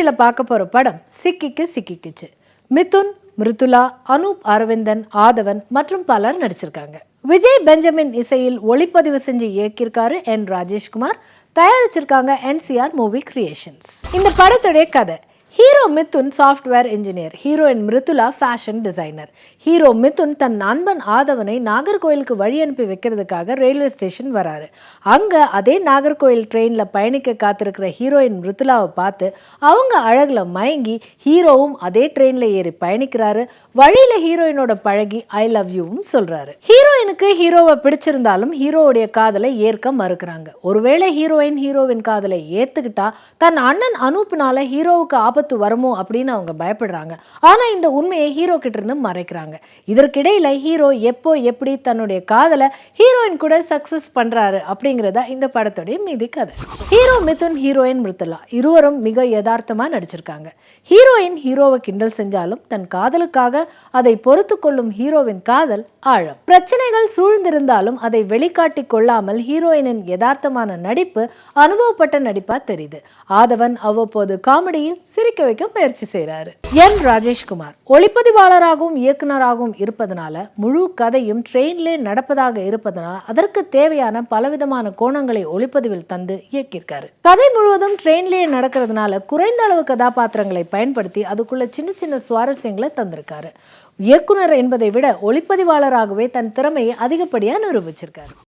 நிகழ்ச்சியில பார்க்க போற படம் சிக்கிக்கு சிக்கிக்குச்சு. மிதுன், மிருதுளா, அனூப் அரவிந்தன், ஆதவன் மற்றும் பலர் நடிச்சிருக்காங்க. விஜய் பெஞ்சமின் இசையில் ஒளிப்பதிவு செஞ்சு இயக்கியிருக்காரு என் ராஜேஷ்குமார். தயாரிச்சிருக்காங்க என்சிஆர் மூவி கிரியேஷன்ஸ். இந்த படத்துடைய கதை: hero Mithun software engineer, heroine Mirudhula fashion designer. Hero Mithun தன் நண்பன் ஆதவனை நாகர்கோயிலுக்கு வழி அனுப்பி வைக்கிறதுக்காக ரயில்வே ஸ்டேஷன் வராரு. அங்கே அதே நாகர்கோயில் ட்ரெயினில் பயணிக்க காத்திருக்கிற ஹீரோயின் மிருதுளாவை பார்த்து அவங்க அழகில் மயங்கி ஹீரோவும் அதே ட்ரெயினில் ஏறி பயணிக்கிறாரு. வழியில் ஹீரோயினோட பழகி ஐ லவ் யூவும் சொல்கிறாரு. ஹீரோயினுக்கு ஹீரோவை பிடிச்சிருந்தாலும் ஹீரோவுடைய காதலை ஏற்க மறுக்கிறாங்க. ஒருவேளை ஹீரோவின் காதலை ஏற்றுக்கிட்டா தன் அண்ணன் அனூப்னால ஹீரோவுக்கு ஆபத்து வருமோ அப்படின்னு அவங்க பயப்படுறாங்க. ஆனா இந்த உண்மையை ஹீரோ கிட்ட இருந்து மறைக்கிறாங்க. இதற்கிடையில ஹீரோ எப்போ எப்படி தன்னுடைய காதலை ஹீரோயின் கூட சக்சஸ் பண்றாரு அப்படிங்கறத இந்த படத்துடைய மீதி கதை. ஹீரோ மிதுன், ஹீரோயின் மிருதுளா இருவரும் மிக யதார்த்தமா நடிச்சிருக்காங்க. ஹீரோயின் ஹீரோவை கிண்டல் செஞ்சாலும் தன் காதலுக்காக அதை பொறுத்து கொள்ளும் ஹீரோவின் காதல் ஆழம். பிரச்சனைகள் சூழ்ந்திருந்தாலும் அதை வெளிக்காட்டி கொள்ளாமல் ஹீரோயினின் யதார்த்தமான நடிப்பு அனுபவப்பட்ட நடிப்பா தெரியுது. ஆதவன் அவ்வப்போது காமெடியில் சிரிக்க வைக்க முயற்சி செய்கிறாரு. என் ராஜேஷ்குமார் ஒளிப்பதிவாளராகவும் இயக்குனராகவும் இருப்பதனால முழு கதையும் ட்ரெயின்லே நடப்பதாக இருப்பதனால் அதற்கு தேவையான பலவிதமான கோணங்களை ஒளிப்பதிவில் தந்து இயக்கியிருக்காரு. கதை முழுவதும் ட்ரெயின்லேயே நடக்கிறதுனால குறைந்த அளவு கதாபாத்திரங்களை பயன்படுத்தி அதுக்குள்ள சின்ன சின்ன சுவாரஸ்யங்களை தந்திருக்காரு. இயக்குனர் என்பதை விட ஒளிப்பதிவாளராகவே தன் திறமையை அதிகப்படியாக நிரூபிச்சிருக்காரு.